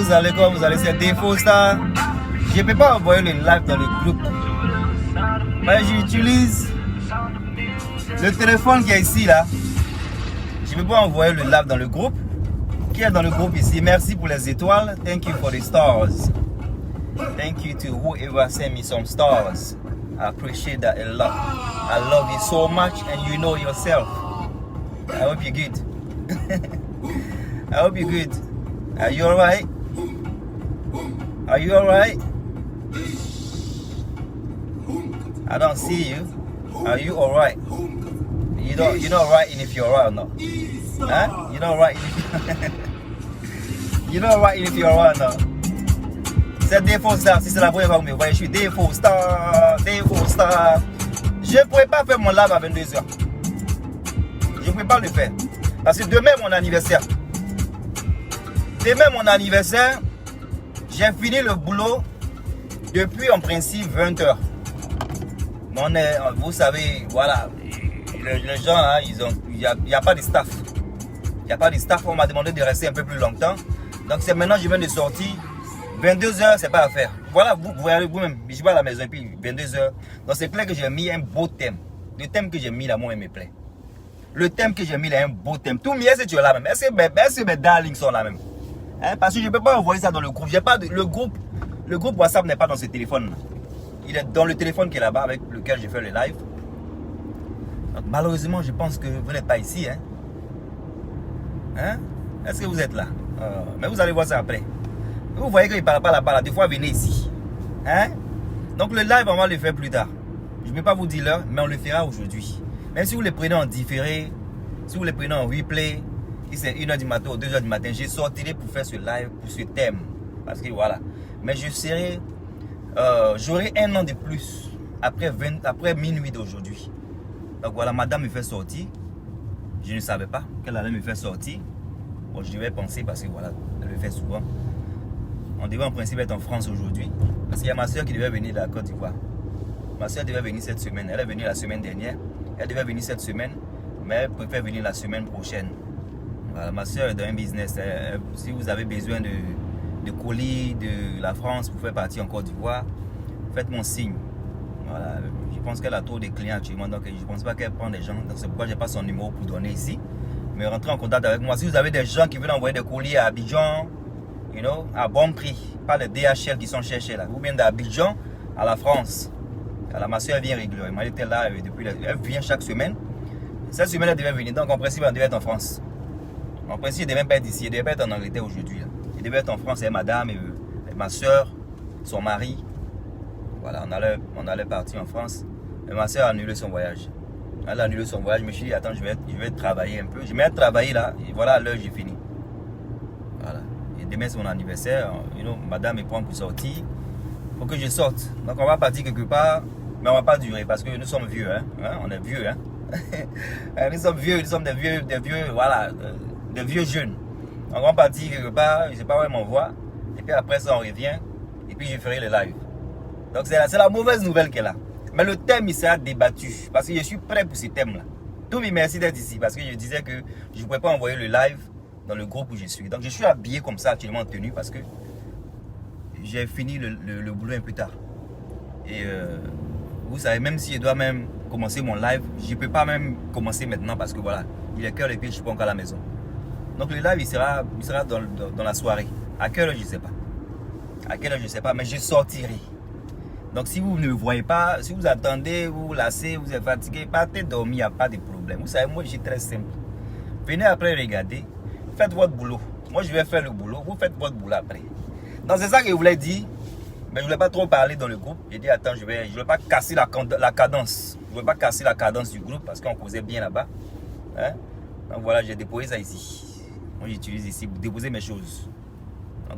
vous allez, comment vous allez, c'est défaut ça. Je ne peux pas envoyer le live dans le groupe. Mais j'utilise le téléphone qui est ici là. Je ne peux pas envoyer le live dans le groupe. Qui est dans le groupe ici? Merci pour les étoiles. Thank you for the stars. Thank you to whoever sent me some stars. I appreciate that a lot. I love you so much and you know yourself. I hope you're good. I hope you're good. Are you alright? Are you alright? I don't see you. Are you alright? You're not writing if you're alright or not. Huh? You're not writing if you're not writing if you're alright or not. C'est Défaut Star. Si c'est la première fois que vous me voyez, je suis Défaut Star. Défaut Star. Je ne pourrais pas faire mon live à 22h. Je ne pourrais pas le faire. Parce que demain mon anniversaire. Demain mon anniversaire, j'ai fini le boulot depuis en principe 20h. Vous savez, voilà, les gens là, il n'y a pas de staff. Il n'y a pas de staff, on m'a demandé de rester un peu plus longtemps. Donc c'est maintenant que je viens de sortir. 22h, c'est pas à faire. Voilà, vous voyez vous-même, je vais à la maison et puis 22h. Donc c'est clair que j'ai mis un beau thème. Le thème que j'ai mis là, moi, il me plaît. Le thème que j'ai mis là, un beau thème. Tout mieux, est-ce que tu es là même? Est-ce que mes darlings sont là même? Hein? Parce que je ne peux pas envoyer ça dans le groupe. Le groupe WhatsApp n'est pas dans ce téléphone. Il est dans le téléphone qui est là-bas avec lequel j'ai fait le live. Donc, malheureusement, je pense que vous n'êtes pas ici. Hein? Hein? Est-ce que vous êtes là? Mais vous allez voir ça après. Vous voyez qu'il ne parle pas là-bas. Là. Des fois, venez ici. Hein? Donc le live, on va le faire plus tard. Je ne vais pas vous dire l'heure, mais on le fera aujourd'hui. Même si vous le prenez en différé, si vous le prenez en replay, si c'est 1h du matin ou 2h du matin, je sortirai pour faire ce live, pour ce thème. Parce que voilà. Mais je serai... j'aurai un an de plus après minuit d'aujourd'hui. Donc voilà, madame me fait sortir. Je ne savais pas qu'elle allait me faire sortir. Bon, je devais penser parce que voilà, elle le fait souvent. On devait en principe être en France aujourd'hui. Parce qu'il y a ma soeur qui devait venir de la Côte d'Ivoire. Ma soeur devait venir cette semaine. Elle est venue la semaine dernière. Elle devait venir cette semaine. Mais elle préfère venir la semaine prochaine. Voilà, ma soeur est dans un business. Si vous avez besoin de colis de la France pour faire partie en Côte d'Ivoire, faites-moi signe. Voilà, je pense qu'elle a trop de clients actuellement. Donc je ne pense pas qu'elle prend des gens. Donc c'est pourquoi je n'ai pas son numéro pour donner ici. Mais rentrez en contact avec moi. Si vous avez des gens qui veulent envoyer des colis à Abidjan, you know, à bon prix, pas les DHL qui sont cherchés là, ou bien d'Abidjan à la France. Alors, ma soeur vient régulièrement, elle était là depuis, elle vient chaque semaine. Cette semaine elle devait venir, donc en principe elle devait être en France. En principe elle devait pas être ici, elle devait pas être en Angleterre aujourd'hui. Elle devait être en France, et madame, et ma soeur, son mari. Voilà, on allait partir en France. Et ma soeur a annulé son voyage. Elle a annulé son voyage, je me suis dit attends, je vais travailler un peu. Je vais travailler là, et voilà à l'heure j'ai fini. Voilà. Demain c'est mon anniversaire, you know, madame me prend pour sortir. Il faut que je sorte. Donc on va partir quelque part, mais on ne va pas durer parce que nous sommes vieux. Hein? On est vieux. Hein? Nous sommes vieux, nous sommes des vieux, voilà, des vieux jeunes. Donc on va partir quelque part, je ne sais pas où elle m'envoie. Et puis après ça on revient. Et puis je ferai le live. Donc c'est la mauvaise nouvelle qu'elle a. Mais le thème il sera débattu. Parce que je suis prêt pour ce thème-là. Tout me merci d'être ici parce que je disais que je ne pouvais pas envoyer le live dans le groupe où je suis. Donc je suis habillé comme ça actuellement en tenue parce que j'ai fini le boulot un peu tard. Et vous savez, même si je dois même commencer mon live, je ne peux pas même commencer maintenant parce que voilà, il est cœur et puis je ne suis pas encore à la maison. Donc le live il sera dans la soirée. À quelle heure je ne sais pas. À quelle heure je ne sais pas, mais je sortirai. Donc si vous ne me voyez pas, si vous attendez, vous vous lassez, vous êtes fatigué, partez dormir, il n'y a pas de problème. Vous savez, moi je suis très simple. Venez après regarder. Faites votre boulot. Moi, je vais faire le boulot. Vous faites votre boulot après. Donc, c'est ça que je voulais dire. Mais je ne voulais pas trop parler dans le groupe. J'ai dit, attends, je ne vais pas casser la cadence. Je ne veux pas casser la cadence du groupe parce qu'on causait bien là-bas. Hein? Donc, voilà, j'ai déposé ça ici. Moi, j'utilise ici pour déposer mes choses.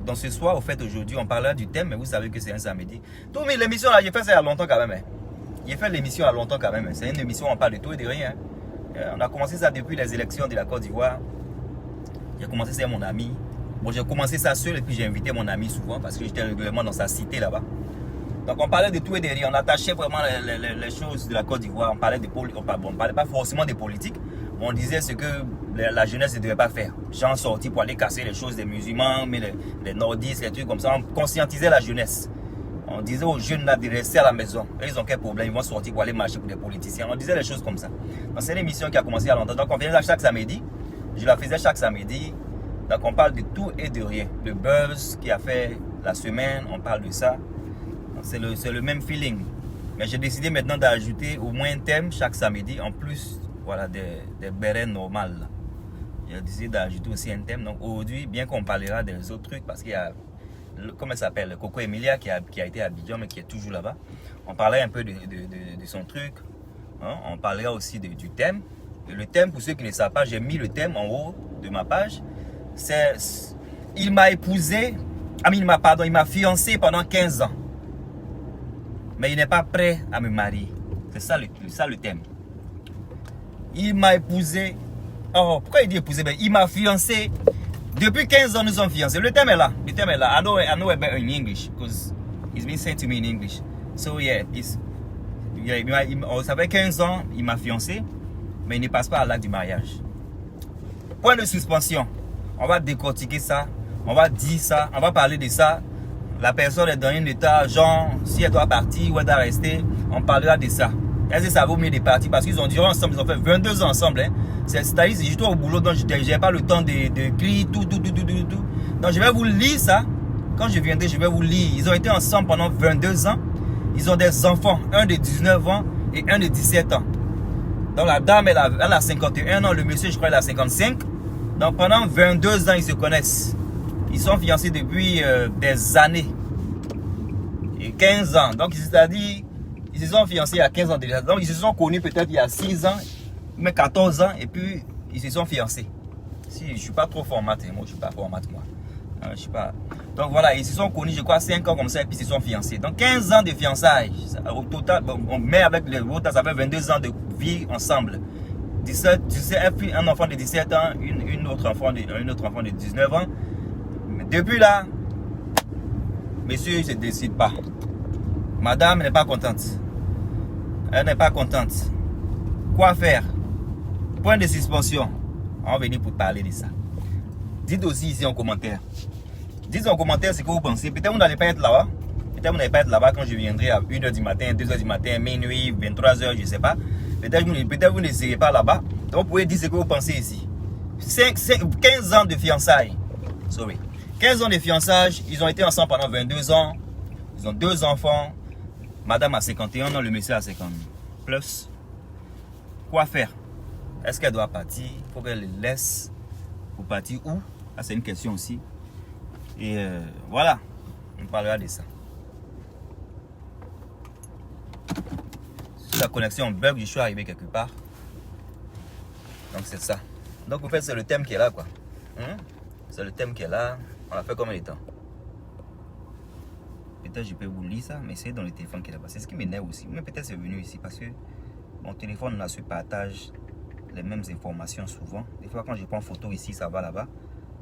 Donc, ce soir, au fait, aujourd'hui, on parlera du thème. Mais vous savez que c'est un samedi. Donc, mais l'émission, là, j'ai fait ça il y a longtemps quand même. Hein. J'ai fait l'émission il y a longtemps quand même. C'est une émission où on parle de tout et de rien. Hein. On a commencé ça depuis les élections de la Côte d'Ivoire. J'ai commencé ça avec mon ami. Bon, j'ai commencé ça seul et puis j'ai invité mon ami souvent parce que j'étais régulièrement dans sa cité là-bas. Donc on parlait de tout et de rien. On attachait vraiment les choses de la Côte d'Ivoire. On parlait de politique. On parlait pas forcément de politique. on disait ce que la jeunesse ne devait pas faire. Gens sortis pour aller casser les choses des musulmans, mais les nordistes, les trucs comme ça. On conscientisait la jeunesse. On disait aux jeunes là de rester à la maison. Et ils ont quel problème? Ils vont sortir pour aller marcher pour des politiciens. On disait les choses comme ça. Donc c'est une émission qui a commencé à longtemps. Donc on faisait ça chaque samedi. Je la faisais chaque samedi. Donc on parle de tout et de rien. Le buzz qui a fait la semaine, on parle de ça. C'est le même feeling. Mais j'ai décidé maintenant d'ajouter au moins un thème chaque samedi. En plus, voilà, des bérets normales. J'ai décidé d'ajouter aussi un thème. Donc aujourd'hui, bien qu'on parlera des autres trucs, parce qu'il y a, comment elle s'appelle, Coco Emilia qui a été à Abidjan, mais qui est toujours là-bas. On parlera un peu de son truc. Hein? On parlera aussi du thème. Et le thème, pour ceux qui ne savent pas, j'ai mis le thème en haut de ma page. C'est, il m'a épousé, il m'a fiancé pendant 15 ans. Mais il n'est pas prêt à me marier. C'est ça le thème. Il m'a épousé. Oh, pourquoi il dit épousé? Ben, il m'a fiancé. Depuis 15 ans, nous sommes fiancés. Le thème est là. Le thème est là. I know it better in English because it's been sent to me in English. So yeah, ça fait 15 ans, il m'a fiancé, mais il ne passe pas à l'acte du mariage. Point de suspension. On va décortiquer ça. On va dire ça. On va parler de ça. La personne est dans un état, genre, si elle doit partir ou elle doit rester, on parlera de ça. Est-ce que ça vaut mieux de partir? Parce qu'ils ont duré ensemble, ils ont fait 22 ans ensemble. Hein. C'est-à-dire, c'est juste au boulot, donc je n'ai pas le temps de crier, tout. Donc je vais vous lire ça. Quand je viendrai, je vais vous lire. Ils ont été ensemble pendant 22 ans. Ils ont des enfants, un de 19 ans et un de 17 ans. Donc la dame, elle a 51 ans, le monsieur, je crois, il a 55. Donc pendant 22 ans, ils se connaissent. Ils sont fiancés depuis des années. Et 15 ans. Donc, c'est-à-dire, ils se sont fiancés il y a 15 ans déjà. Donc, ils se sont connus peut-être il y a 6 ans, mais 14 ans, et puis ils se sont fiancés. Si, je ne suis pas trop format, moi, je ne suis pas format, moi. Je suis pas... Donc, voilà, ils se sont connus, je crois, 5 ans comme ça, et puis ils se sont fiancés. Donc, 15 ans de fiançailles. Au total, bon, on met avec les autres, ça fait 22 ans de vie ensemble. 17, un enfant de 17 ans, une autre enfant de 19 ans. Depuis là, monsieur ne se décide pas. Madame n'est pas contente. Elle n'est pas contente. Quoi faire? Point de suspension. On va venir pour parler de ça. Dites aussi ici en commentaire. Dites en commentaire ce que vous pensez. Peut-être vous n'allez pas être là-bas. Peut-être vous n'allez pas être là-bas quand je viendrai à 1h du matin, 2h du matin, minuit, 23h, je ne sais pas. Peut-être vous ne serez pas là-bas. Donc vous pouvez dire ce que vous pensez ici. 15 ans de fiançailles. Sorry. 15 ans de fiançage, ils ont été ensemble pendant 22 ans. Ils ont 2 enfants. Madame a 51 ans, le monsieur a 50 plus. Quoi faire? Est-ce qu'elle doit partir? Il faut qu'elle le laisse pour partir où? Ah, c'est une question aussi. Et voilà, on parlera de ça. Si la connexion bug, je suis arrivé quelque part. Donc c'est ça. Donc en fait, c'est le thème qui est là, quoi. C'est le thème qui est là. On a fait combien de temps? Peut-être je peux vous lire ça, mais c'est dans le téléphone qui est là-bas. C'est ce qui m'énerve aussi. Mais peut-être c'est venu ici parce que mon téléphone là se partage les mêmes informations souvent. Des fois quand je prends photo ici, ça va là-bas.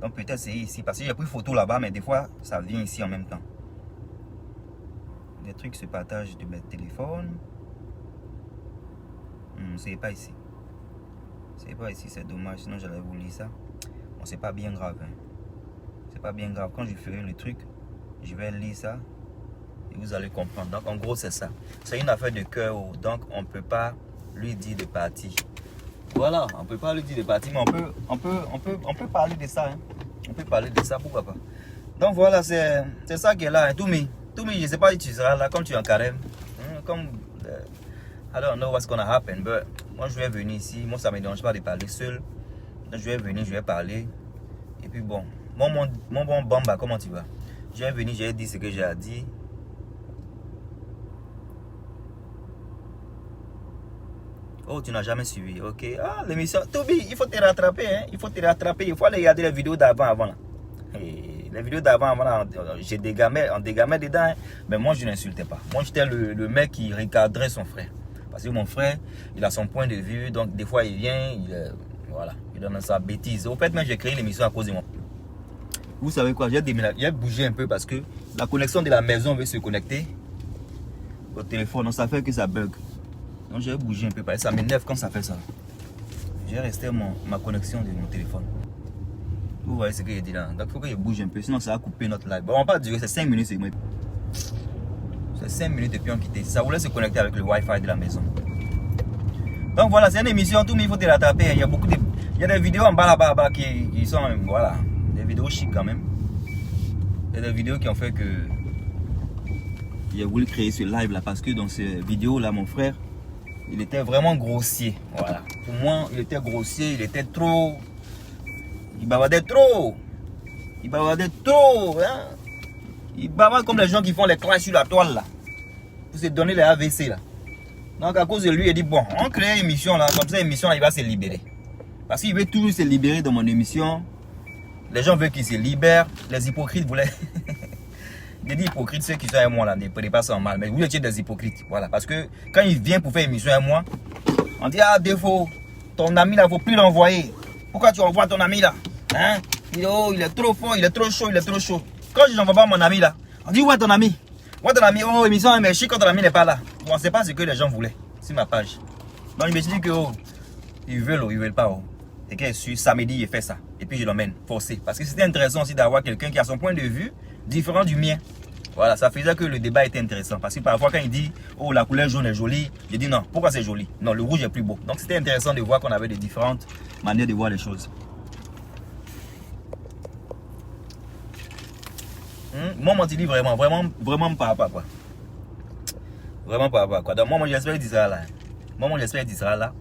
Donc peut-être c'est ici. Parce que j'ai pris photo là-bas, mais des fois ça vient ici en même temps. Les trucs se partagent de mes téléphones. C'est pas ici. C'est pas ici, c'est dommage. Sinon j'allais vous lire ça. Bon, c'est pas bien grave. Hein. C'est pas bien grave. Quand je ferai le truc, je vais lire ça et vous allez comprendre. Donc en gros c'est ça. C'est une affaire de cœur. Donc on ne peut pas lui dire de partir. Voilà, on ne peut pas lui dire de partir, mais on peut parler de ça. Hein. On peut parler de ça, pourquoi pas. Donc voilà, c'est ça qui est là. Hein. Toumi, je ne sais pas si tu seras là comme tu es en carême. Comme I don't know what's gonna happen, but moi je vais venir ici. Moi ça ne me dérange pas de parler seul. Donc je vais venir, je vais parler. Et puis bon. Mon bon Bamba, comment tu vas? Je vais venir, je vais dire ce que j'ai à dire. Oh, tu n'as jamais suivi, ok. Ah, l'émission. Toby, il faut te rattraper, hein. Il faut te rattraper. Il faut aller regarder les vidéos d'avant, là. Et les vidéos d'avant, là, on dégamait dedans, hein. Mais moi, je n'insultais pas. Moi, j'étais le mec qui recadrait son frère. Parce que mon frère, il a son point de vue. Donc, des fois, il vient, voilà, il donne sa bêtise. Au fait, même, j'ai créé l'émission à cause de moi. Vous savez quoi, j'ai bougé un peu parce que la connexion de la maison veut se connecter au téléphone. Donc ça fait que ça bug. Donc j'ai bougé un peu parce que ça m'énerve quand ça fait ça. J'ai resté ma connexion de mon téléphone. Vous voyez ce que j'ai dit là. Donc il faut que je bouge un peu, sinon ça va couper notre live. Bon, on va pas durer, c'est 5 minutes. C'est 5 minutes et puis on quitte. Ça voulait se connecter avec le Wi-Fi de la maison. Donc voilà, c'est une émission, tout le monde il faut te rattraper. Il y a beaucoup de... Il y a des vidéos en bas là-bas qui sont, voilà, des vidéos chic quand même. Il y a des vidéos qui ont fait que j'ai voulu créer ce live là parce que dans ces vidéos là, mon frère, il était vraiment grossier. Voilà. Pour moi, il était grossier, il était trop... Il bavardait trop. Il bavardait trop. Hein? Il bavarde comme les gens qui font les clashs sur la toile là. Pour se donner les AVC là. Donc à cause de lui, il dit bon, on crée une émission là. Comme ça, l'émission là, il va se libérer. Parce qu'il veut toujours se libérer dans mon émission. Les gens veulent qu'il se libère. Les hypocrites voulaient... Je dis hypocrites, ceux qui sont avec moi là, ne prenez pas ça en mal. Mais vous étiez des hypocrites. Voilà. Parce que quand il vient pour faire une émission avec moi, on dit ah défaut, ton ami là, il ne faut plus l'envoyer. Pourquoi tu envoies ton ami là? Hein? Oh, il est trop fort, il est trop chaud, il est trop chaud. Quand je n'envoie pas mon ami là, on dit où est ton ami? Où est ton ami? Oh, émission est chic quand ton ami n'est pas là. Bon, c'est pas ce que les gens voulaient sur ma page. Donc je me suis dit que oh, ils veulent pas. Oh. Et que sur samedi, il fait ça. Et puis je l'emmène, forcé. Parce que c'était intéressant aussi d'avoir quelqu'un qui a son point de vue différent du mien. Voilà, ça faisait que le débat était intéressant. Parce que parfois quand il dit oh la couleur jaune est jolie, je dis non, pourquoi c'est joli? Non, le rouge est plus beau. Donc c'était intéressant de voir qu'on avait des différentes manières de voir les choses. Moi, on dit vraiment pas quoi. Vraiment pas quoi. Donc moi j'espère qu'il sera là. Moi j'espère qu'il sera là.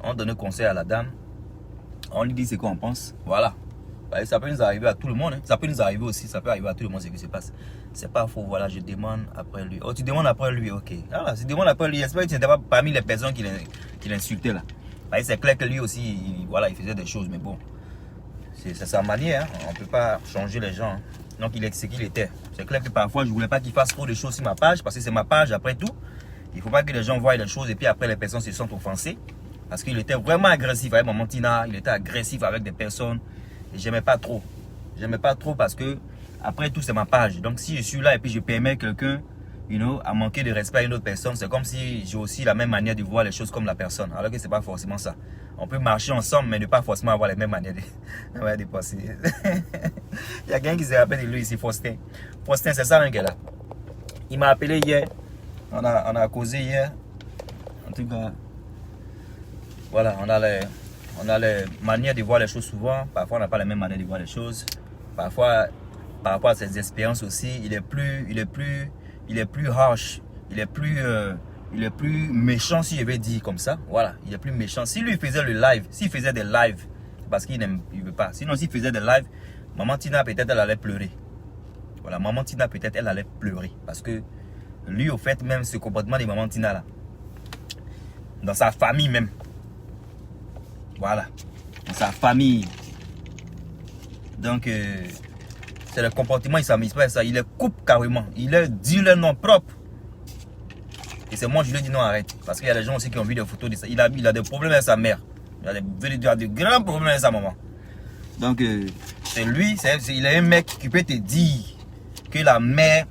On donne conseil à la dame. On lui dit ce qu'on pense. Voilà. Ça peut nous arriver à tout le monde. Hein. Ça peut nous arriver aussi. Ça peut arriver à tout le monde ce qui se passe. C'est pas faux. Voilà, je demande après lui. Oh, tu demandes après lui. Ok. Voilà, tu demandes après lui. J'espère que tu n'étais pas parmi les personnes qui l'insultaient là. C'est clair que lui aussi, il faisait des choses. Mais bon, c'est sa manière. Hein. On ne peut pas changer les gens. Hein. Donc il est ce qu'il était. C'est clair que parfois je ne voulais pas qu'il fasse trop de choses sur ma page. Parce que c'est ma page après tout. Il ne faut pas que les gens voient les choses et puis après les personnes se sentent offensées. Parce qu'il était vraiment agressif avec Maman Tina. Il était agressif avec des personnes. Et j'aimais pas trop. J'aimais pas trop parce que, après tout, c'est ma page. Donc, si je suis là et puis je permets quelqu'un, à manquer de respect à une autre personne, c'est comme si j'ai aussi la même manière de voir les choses comme la personne. Alors que c'est pas forcément ça. On peut marcher ensemble, mais ne pas forcément avoir les mêmes manières de passer. Il y a quelqu'un qui se rappelle de lui ici, Faustin. Faustin, c'est ça, un gars là. Il m'a appelé hier. On a causé hier. En tout cas, voilà, on a les manières de voir les choses souvent. Parfois, on n'a pas les mêmes manières de voir les choses. Parfois, par rapport à ses expériences aussi, il est plus harsh. Il est plus méchant, si je vais dire comme ça. Voilà, il est plus méchant. Si lui faisait le live, s'il faisait des lives, parce qu'il ne veut pas. Sinon, s'il faisait des lives, Maman Tina, peut-être, elle allait pleurer. Voilà, Maman Tina, peut-être, elle allait pleurer. Parce que lui, au fait, même ce comportement de Maman Tina là, dans sa famille même, voilà, dans sa famille. Donc, c'est le comportement, il s'amuse pas ça. Il les coupe carrément. Il leur dit leur nom propre. Et c'est moi, je lui dis non, arrête. Parce qu'il y a des gens aussi qui ont vu des photos de ça. Il a des problèmes avec sa mère. Il a des grands problèmes avec sa maman. Donc, c'est lui, il est un mec qui peut te dire que la mère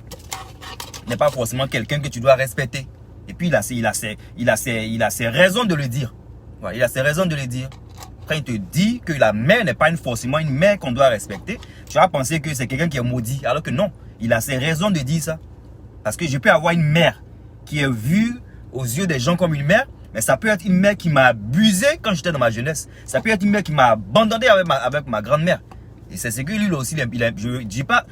n'est pas forcément quelqu'un que tu dois respecter. Et puis, il a ses raisons de le dire. Voilà, il a ses raisons de le dire. Quand il te dit que la mère n'est pas forcément une mère qu'on doit respecter, tu vas penser que c'est quelqu'un qui est maudit. Alors que non, il a ses raisons de dire ça. Parce que je peux avoir une mère qui est vue aux yeux des gens comme une mère, mais ça peut être une mère qui m'a abusé quand j'étais dans ma jeunesse. Ça peut être une mère qui m'a abandonné avec ma grand-mère. Et c'est ce que lui aussi, je dis pas,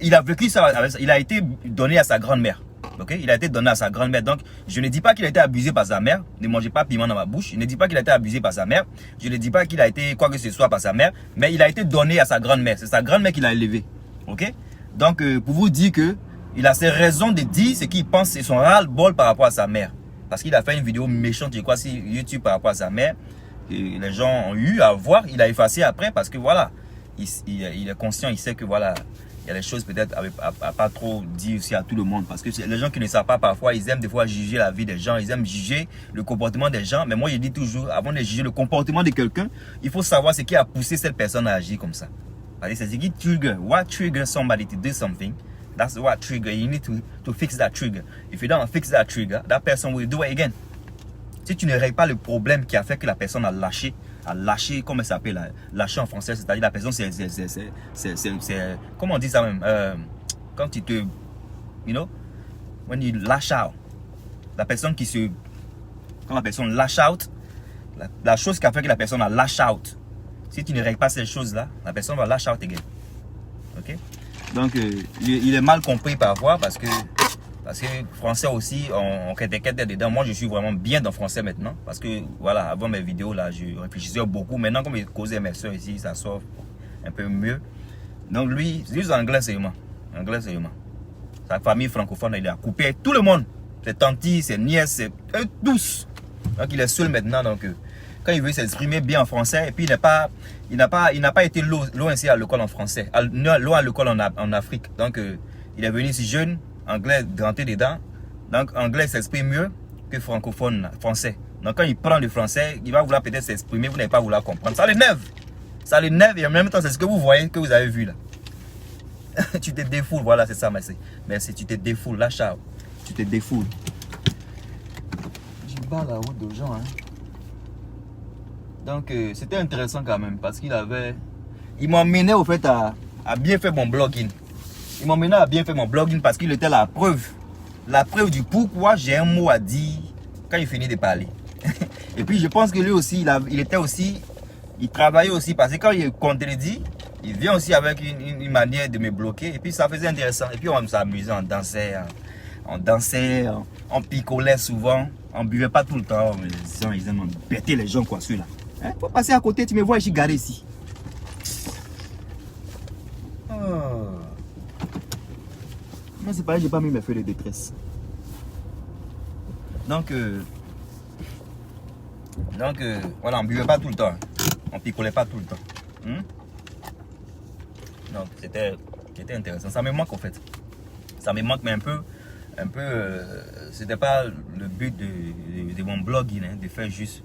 il a vécu ça, il a été donné à sa grand-mère. Okay? Il a été donné à sa grand-mère. Donc, je ne dis pas qu'il a été abusé par sa mère. Ne mangez pas piment dans ma bouche. Je ne dis pas qu'il a été abusé par sa mère. Je ne dis pas qu'il a été quoi que ce soit par sa mère. Mais il a été donné à sa grand-mère. C'est sa grand-mère qui l'a élevé. Ok? Donc, pour vous dire que il a ses raisons de dire ce qu'il pense, c'est son ras-le-bol par rapport à sa mère. Parce qu'il a fait une vidéo méchante, je crois, sur YouTube par rapport à sa mère. Et les gens ont eu à voir. Il a effacé après parce que voilà, il est conscient, il sait que voilà, il y a des choses peut-être à pas trop dire aussi à tout le monde. Parce que les gens qui ne savent pas parfois, ils aiment des fois juger la vie des gens. Ils aiment juger le comportement des gens. Mais moi, je dis toujours, avant de juger le comportement de quelqu'un, il faut savoir ce qui a poussé cette personne à agir comme ça. C'est ce qui trigger. What triggers somebody to do something? That's what trigger. You need to fix that trigger. If you don't fix that trigger, that person will do it again. Si tu ne règles pas le problème qui a fait que la personne a lâché, à lâcher, comment ça s'appelle, lâcher en français, c'est-à-dire la personne, c'est, comment on dit ça même, quand tu te, you know, when you lash out, la personne qui se, quand la personne lash out, la chose qui a fait que la personne a lash out, si tu ne règles pas ces choses-là, la personne va lash out again. Ok? Donc, il est mal compris parfois parce que français aussi, on quête dedans. Moi, je suis vraiment bien dans français maintenant. Parce que, voilà, avant mes vidéos, là, je réfléchissais beaucoup. Maintenant, comme je causais mes soeurs ici, ça sort un peu mieux. Donc, lui, juste anglais seulement. Anglais seulement. Sa famille francophone, il a coupé tout le monde. Ses tantis, ses nièces, ses tous. Donc, il est seul maintenant. Donc, quand il veut s'exprimer bien en français, et puis il n'a pas été loin ici à l'école en français, loin à l'école en Afrique. Donc, il est venu ici jeune, anglais granté dedans. Donc, anglais s'exprime mieux que francophone, français. Donc, quand il prend le français, il va vouloir peut-être s'exprimer, vous n'allez pas vouloir comprendre. Ça l'énerve. Ça l'énerve et en même temps, c'est ce que vous voyez, que vous avez vu là. Tu te défoules, voilà, c'est ça, merci. Merci, tu te défoules, là, Charles. Tu te défoules. Je bats la route de gens, hein. Donc, c'était intéressant quand même parce qu'il m'emmenait au fait à bien faire mon blogging. Il m'emmenait à bien faire mon blogging parce qu'il était la preuve du pourquoi j'ai un mot à dire quand il finit de parler. Et puis, je pense que lui aussi, il travaillait aussi parce que quand il contredit, il vient aussi avec une manière de me bloquer. Et puis, ça faisait intéressant. Et puis, on s'amusait, on dansait, on picolait souvent. On ne buvait pas tout le temps. Mais les gens, ils aiment bêter les gens, quoi, ceux-là. Hein? Faut passer à côté, tu me vois, je suis garé ici. Oh. Non, c'est pareil, j'ai pas mis mes feuilles de détresse. Donc, voilà, on buvait pas tout le temps. On picolait pas tout le temps. Donc, c'était intéressant. Ça me manque, en fait. Ça me manque, mais un peu c'était pas le but de mon blogging, hein, de faire juste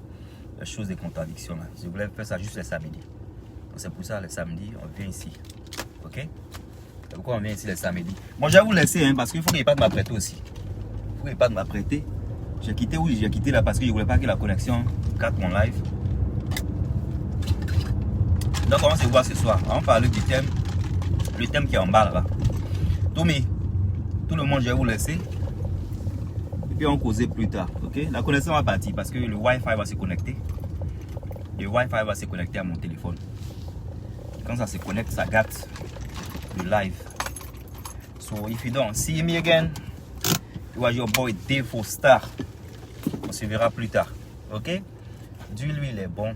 les choses de contradiction. Là. Je voulais faire ça juste les samedis. C'est pour ça, les samedis, on vient ici. Ok? C'est pourquoi on vient ici les samedis. Moi, je vais vous laisser, hein, parce qu'il faut qu'il n'y ait pas de m'apprêter aussi. Il faut qu'il n'y ait pas de m'apprêter. J'ai quitté là parce que je ne voulais pas que la connexion capte mon live. Donc, on va se voir ce soir. On va parler du thème. Le thème qui est en bas là-bas. Tout le monde, je vais vous laisser. Et puis on causera plus tard. Ok? La connexion va partir parce que le Wi-Fi va se connecter. Le Wi-Fi va se connecter à mon téléphone. Quand ça se connecte, ça gâte le live. So if you don't see me again, it was your boy Defo Star. On se verra plus tard. Ok? Dieu, lui, il est bon.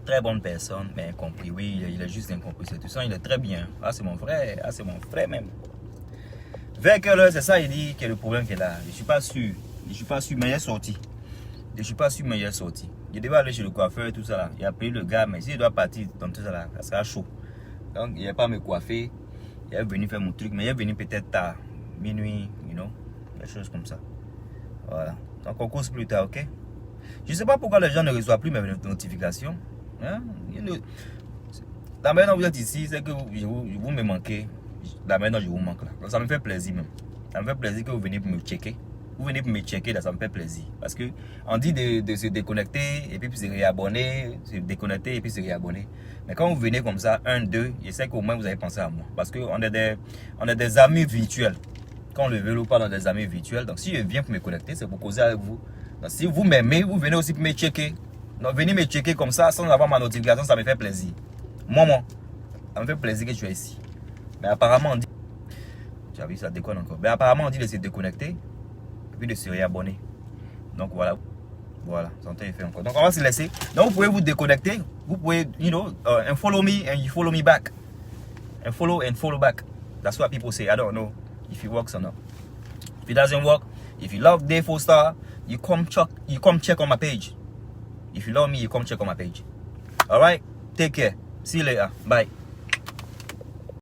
Très bonne personne, mais incompris. Oui, il est juste incompris. C'est tout ça, il est très bien. Ah, c'est mon frère. Ah, c'est mon frère même. C'est ça, il dit que le problème qui est là. Je ne suis pas sûr. Je ne suis pas sûr, mais il est sorti. Je ne suis pas sûr, mais il est sorti. Je devais aller chez le coiffeur et tout ça là. Il a payé le gars, mais s'il doit partir dans tout ça là, ça sera chaud. Donc, il n'est pas me coiffer. Il est venu faire mon truc, mais il est venu peut-être tard. Minuit, you know. Des choses comme ça. Voilà. Donc, on cause plus tard, ok? Je ne sais pas pourquoi les gens ne reçoivent plus mes notifications. Hein? La manière dont vous êtes ici, c'est que vous me manquez. La manière dont je vous manque là. Donc, ça me fait plaisir même. Ça me fait plaisir que vous venez pour me checker. Vous venez pour me checker, là, ça me fait plaisir. Parce que on dit de se déconnecter et puis se réabonner, se déconnecter et puis se réabonner. Mais quand vous venez comme ça, 1, 2, je sais qu'au moins vous avez pensé à moi. Parce qu'on est des amis virtuels. Quand on le veut ou pas, on est des amis virtuels. Donc si je viens pour me connecter, c'est pour causer avec vous. Donc si vous m'aimez, vous venez aussi pour me checker. Donc venez me checker comme ça, sans avoir ma notification, ça me fait plaisir. Moi, ça me fait plaisir que tu es ici. Mais apparemment, on dit... Tu as vu, ça déconne encore. Mais apparemment, on dit de se déconnecter et puis de se réabonner. Donc voilà. Voilà, santé est fait encore. Donc on va se laisser. Donc vous pouvez vous déconnecter. Vous pouvez, you know, and follow me and you follow me back. And follow back. That's what people say. I don't know if it works or not. If it doesn't work, if you love Defo Star, you come check on my page. If you love me, you come check on my page. Alright? Take care. See you later. Bye.